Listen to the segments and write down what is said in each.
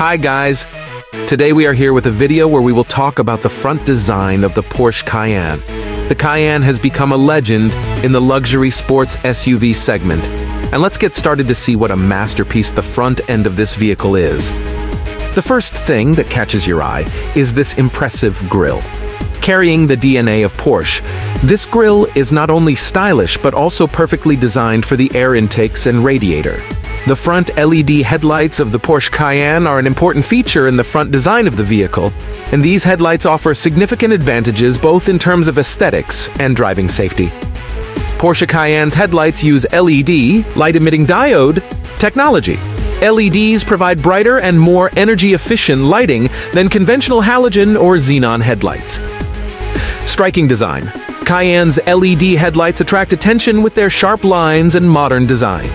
Hi guys! Today we are here with a video where we will talk about the front design of the Porsche Cayenne. The Cayenne has become a legend in the luxury sports SUV segment. And let's get started to see what a masterpiece the front end of this vehicle is. The first thing that catches your eye is this impressive grille. Carrying the DNA of Porsche, this grille is not only stylish but also perfectly designed for the air intakes and radiator. The front LED headlights of the Porsche Cayenne are an important feature in the front design of the vehicle, and these headlights offer significant advantages both in terms of aesthetics and driving safety. Porsche Cayenne's headlights use LED, light-emitting diode, technology. LEDs provide brighter and more energy-efficient lighting than conventional halogen or xenon headlights. Striking design. Cayenne's LED headlights attract attention with their sharp lines and modern design.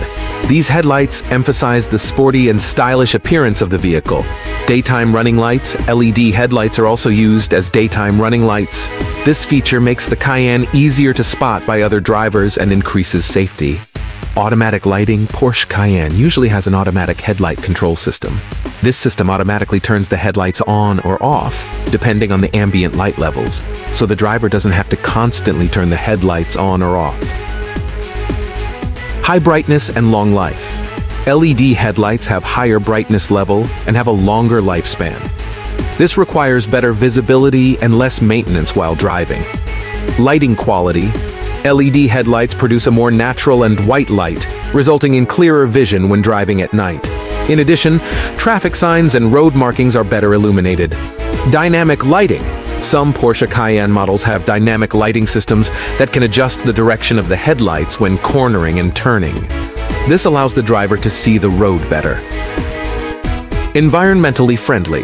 These headlights emphasize the sporty and stylish appearance of the vehicle. Daytime running lights, LED headlights are also used as daytime running lights. This feature makes the Cayenne easier to spot by other drivers and increases safety. Automatic lighting. Porsche Cayenne usually has an automatic headlight control system. This system automatically turns the headlights on or off, depending on the ambient light levels, so the driver doesn't have to constantly turn the headlights on or off. High brightness and long life. LED headlights have higher brightness level and have a longer lifespan. This requires better visibility and less maintenance while driving. Lighting quality. LED headlights produce a more natural and white light, resulting in clearer vision when driving at night. In addition, traffic signs and road markings are better illuminated. Dynamic lighting. Some Porsche Cayenne models have dynamic lighting systems that can adjust the direction of the headlights when cornering and turning. This allows the driver to see the road better. Environmentally friendly.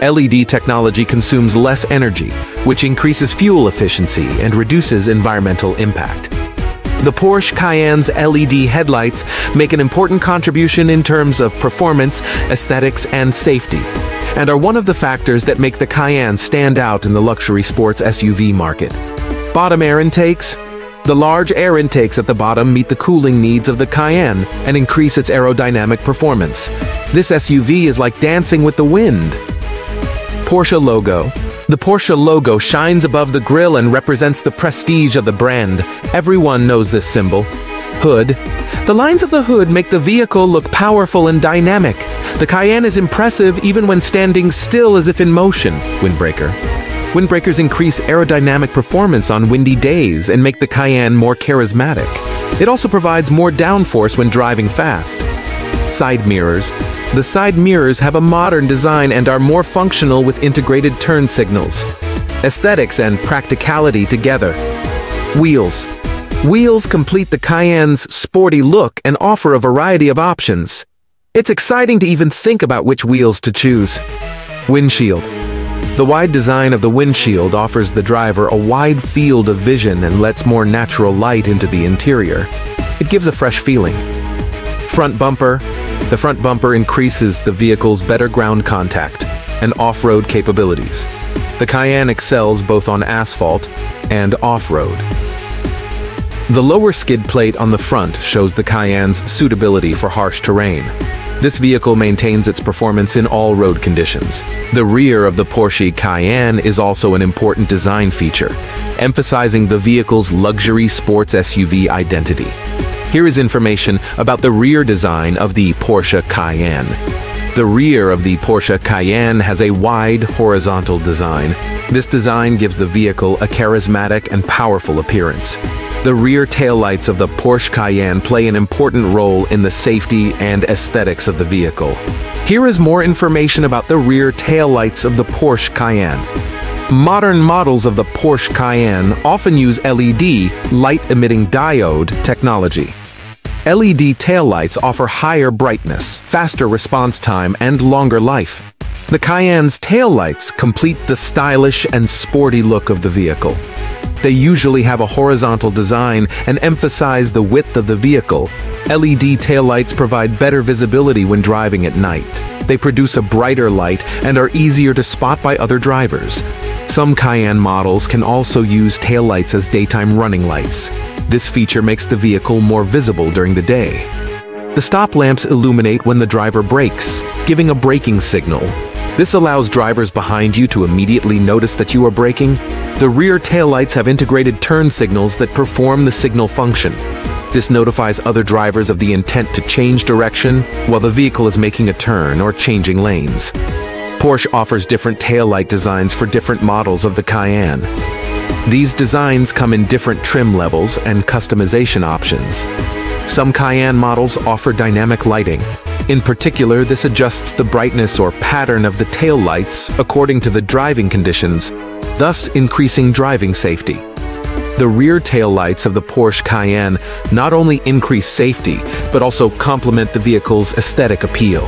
LED technology consumes less energy, which increases fuel efficiency and reduces environmental impact. The Porsche Cayenne's LED headlights make an important contribution in terms of performance, aesthetics, and safety, and are one of the factors that make the Cayenne stand out in the luxury sports SUV market. Bottom air intakes. The large air intakes at the bottom meet the cooling needs of the Cayenne and increase its aerodynamic performance. This SUV is like dancing with the wind. Porsche logo. The Porsche logo shines above the grille and represents the prestige of the brand. Everyone knows this symbol. Hood. The lines of the hood make the vehicle look powerful and dynamic. The Cayenne is impressive even when standing still as if in motion. Windbreaker. Windbreakers increase aerodynamic performance on windy days and make the Cayenne more charismatic. It also provides more downforce when driving fast. Side mirrors. The side mirrors have a modern design and are more functional with integrated turn signals. Aesthetics and practicality together. Wheels. Wheels complete the Cayenne's sporty look and offer a variety of options. It's exciting to even think about which wheels to choose. Windshield. The wide design of the windshield offers the driver a wide field of vision and lets more natural light into the interior. It gives a fresh feeling. Front bumper. The front bumper increases the vehicle's better ground contact and off-road capabilities. The Cayenne excels both on asphalt and off-road. The lower skid plate on the front shows the Cayenne's suitability for harsh terrain. This vehicle maintains its performance in all road conditions. The rear of the Porsche Cayenne is also an important design feature, emphasizing the vehicle's luxury sports SUV identity. Here is information about the rear design of the Porsche Cayenne. The rear of the Porsche Cayenne has a wide, horizontal design. This design gives the vehicle a charismatic and powerful appearance. The rear taillights of the Porsche Cayenne play an important role in the safety and aesthetics of the vehicle. Here is more information about the rear taillights of the Porsche Cayenne. Modern models of the Porsche Cayenne often use LED, light-emitting diode, technology. LED taillights offer higher brightness, faster response time, and longer life. The Cayenne's taillights complete the stylish and sporty look of the vehicle. They usually have a horizontal design and emphasize the width of the vehicle. LED taillights provide better visibility when driving at night. They produce a brighter light and are easier to spot by other drivers. Some Cayenne models can also use taillights as daytime running lights. This feature makes the vehicle more visible during the day. The stop lamps illuminate when the driver brakes, giving a braking signal. This allows drivers behind you to immediately notice that you are braking. The rear taillights have integrated turn signals that perform the signal function. This notifies other drivers of the intent to change direction while the vehicle is making a turn or changing lanes. Porsche offers different taillight designs for different models of the Cayenne. These designs come in different trim levels and customization options. Some Cayenne models offer dynamic lighting. In particular, this adjusts the brightness or pattern of the tail lights according to the driving conditions, thus increasing driving safety. The rear tail lights of the Porsche Cayenne not only increase safety, but also complement the vehicle's aesthetic appeal.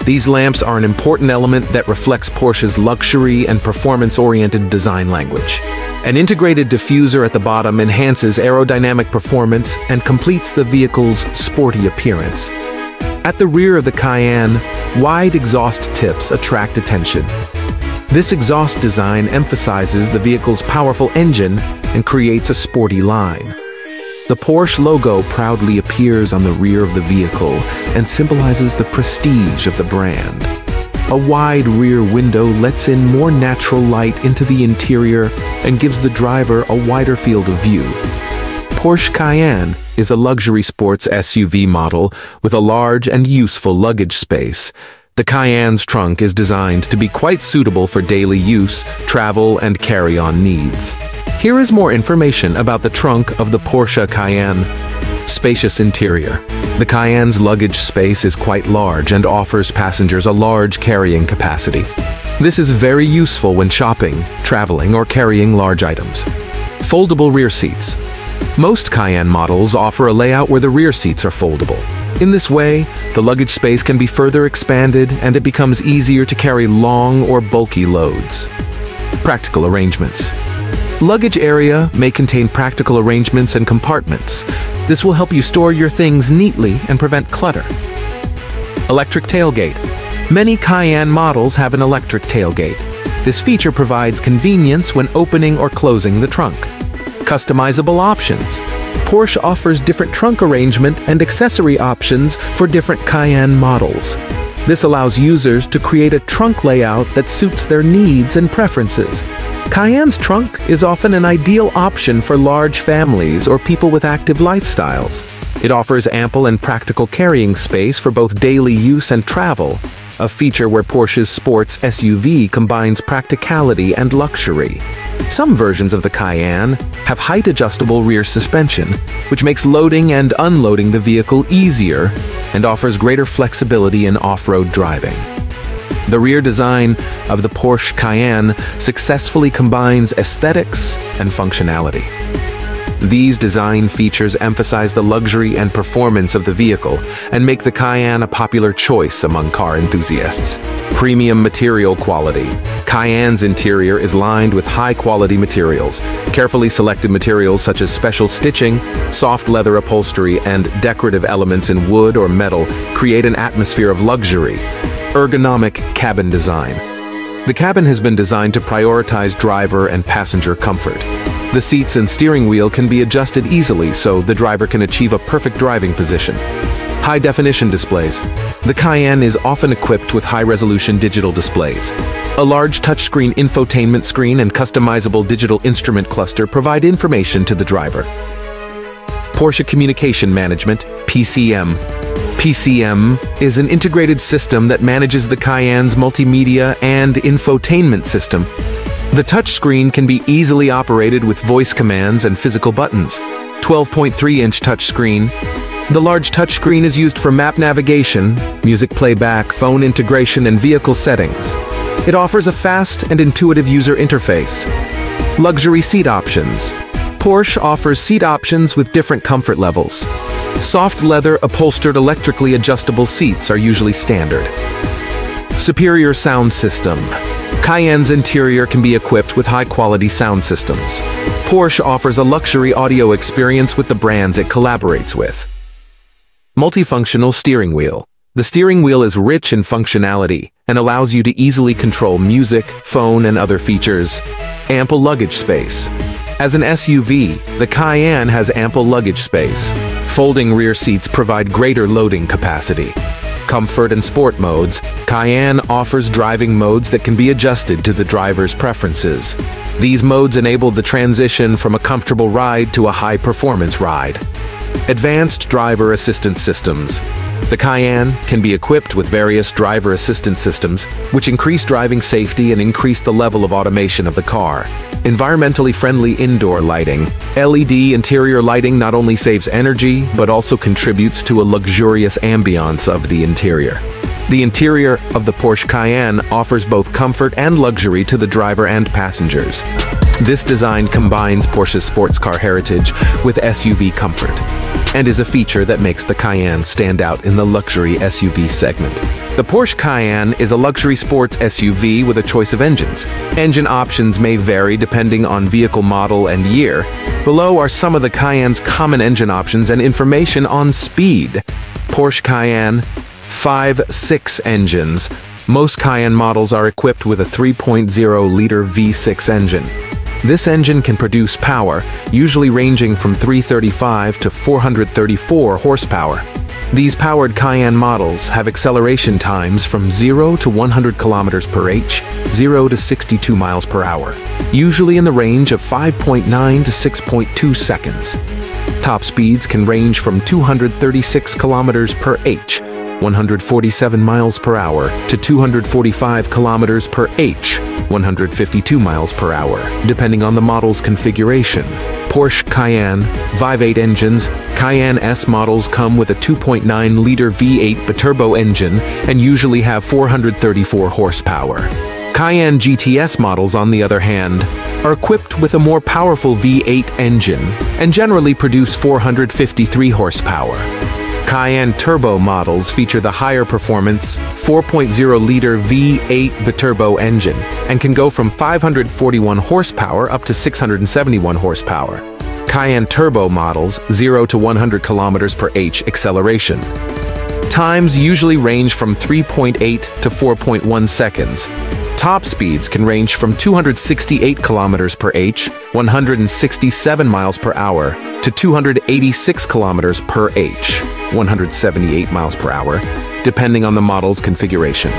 These lamps are an important element that reflects Porsche's luxury and performance-oriented design language. An integrated diffuser at the bottom enhances aerodynamic performance and completes the vehicle's sporty appearance. At the rear of the Cayenne, wide exhaust tips attract attention. This exhaust design emphasizes the vehicle's powerful engine and creates a sporty line. The Porsche logo proudly appears on the rear of the vehicle and symbolizes the prestige of the brand. A wide rear window lets in more natural light into the interior and gives the driver a wider field of view. Porsche Cayenne is a luxury sports SUV model with a large and useful luggage space. The Cayenne's trunk is designed to be quite suitable for daily use, travel, and carry-on needs. Here is more information about the trunk of the Porsche Cayenne. Spacious interior. The Cayenne's luggage space is quite large and offers passengers a large carrying capacity. This is very useful when shopping, traveling, or carrying large items. Foldable rear seats. Most Cayenne models offer a layout where the rear seats are foldable. In this way, the luggage space can be further expanded and it becomes easier to carry long or bulky loads. Practical arrangements. Luggage area may contain practical arrangements and compartments. This will help you store your things neatly and prevent clutter. Electric tailgate. Many Cayenne models have an electric tailgate. This feature provides convenience when opening or closing the trunk. Customizable options. Porsche offers different trunk arrangement and accessory options for different Cayenne models. This allows users to create a trunk layout that suits their needs and preferences. Cayenne's trunk is often an ideal option for large families or people with active lifestyles. It offers ample and practical carrying space for both daily use and travel, a feature where Porsche's sports SUV combines practicality and luxury. Some versions of the Cayenne have height-adjustable rear suspension, which makes loading and unloading the vehicle easier and offers greater flexibility in off-road driving. The rear design of the Porsche Cayenne successfully combines aesthetics and functionality. These design features emphasize the luxury and performance of the vehicle and make the Cayenne a popular choice among car enthusiasts. Premium material quality. Cayenne's interior is lined with high-quality materials. Carefully selected materials such as special stitching, soft leather upholstery, and decorative elements in wood or metal create an atmosphere of luxury. Ergonomic cabin design. The cabin has been designed to prioritize driver and passenger comfort. The seats and steering wheel can be adjusted easily so the driver can achieve a perfect driving position. High-definition displays. The Cayenne is often equipped with high-resolution digital displays. A large touchscreen infotainment screen and customizable digital instrument cluster provide information to the driver. Porsche Communication Management, PCM. PCM is an integrated system that manages the Cayenne's multimedia and infotainment system. The touchscreen can be easily operated with voice commands and physical buttons. 12.3-inch touchscreen. The large touchscreen is used for map navigation, music playback, phone integration, and vehicle settings. It offers a fast and intuitive user interface. Luxury seat options. Porsche offers seat options with different comfort levels. Soft leather upholstered electrically adjustable seats are usually standard. Superior sound system. Cayenne's interior can be equipped with high-quality sound systems. Porsche offers a luxury audio experience with the brands it collaborates with. Multifunctional steering wheel. The steering wheel is rich in functionality and allows you to easily control music, phone, and other features. Ample luggage space. As an SUV, the Cayenne has ample luggage space. Folding rear seats provide greater loading capacity. Comfort and sport modes, Cayenne offers driving modes that can be adjusted to the driver's preferences. These modes enable the transition from a comfortable ride to a high-performance ride. Advanced driver assistance systems. The Cayenne can be equipped with various driver assistance systems, which increase driving safety and increase the level of automation of the car. Environmentally friendly indoor lighting. LED interior lighting not only saves energy, but also contributes to a luxurious ambiance of the interior. The interior of the Porsche Cayenne offers both comfort and luxury to the driver and passengers. This design combines Porsche's sports car heritage with SUV comfort, and is a feature that makes the Cayenne stand out in the luxury SUV segment. The Porsche Cayenne is a luxury sports SUV with a choice of engines. Engine options may vary depending on vehicle model and year. Below are some of the Cayenne's common engine options and information on speed. Porsche Cayenne 5.6 engines. Most Cayenne models are equipped with a 3.0-liter V6 engine. This engine can produce power, usually ranging from 335 to 434 horsepower. These powered Cayenne models have acceleration times from 0 to 100 km per h, 0 to 62 miles per hour, usually in the range of 5.9 to 6.2 seconds. Top speeds can range from 236 km per h, 147 miles per hour, to 245 km per h, 152 miles per hour, depending on the model's configuration. Porsche Cayenne V8 engines. Cayenne S models come with a 2.9-liter V8 biturbo engine and usually have 434 horsepower. Cayenne GTS models, on the other hand, are equipped with a more powerful V8 engine and generally produce 453 horsepower. Cayenne Turbo models feature the higher performance 4.0-liter V8 biturbo engine and can go from 541 horsepower up to 671 horsepower. Cayenne Turbo models 0 to 100 km per h acceleration. Times usually range from 3.8 to 4.1 seconds. Top speeds can range from 268 km per h, 167 miles per hour, to 286 km per h, 178 miles per hour, depending on the model's configuration.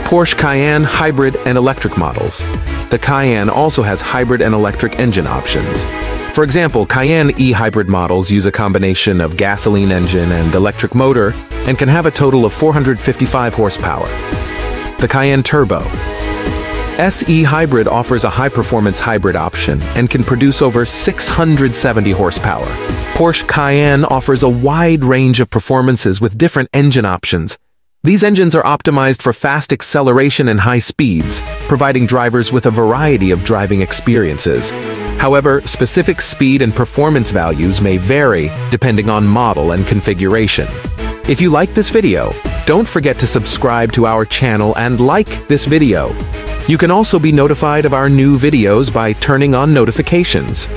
Porsche Cayenne hybrid and electric models. The Cayenne also has hybrid and electric engine options. For example, Cayenne e-hybrid models use a combination of gasoline engine and electric motor and can have a total of 455 horsepower. The Cayenne Turbo SE Hybrid offers a high-performance hybrid option and can produce over 670 horsepower. Porsche Cayenne offers a wide range of performances with different engine options. These engines are optimized for fast acceleration and high speeds, providing drivers with a variety of driving experiences. However, specific speed and performance values may vary depending on model and configuration. If you like this video, don't forget to subscribe to our channel and like this video. You can also be notified of our new videos by turning on notifications.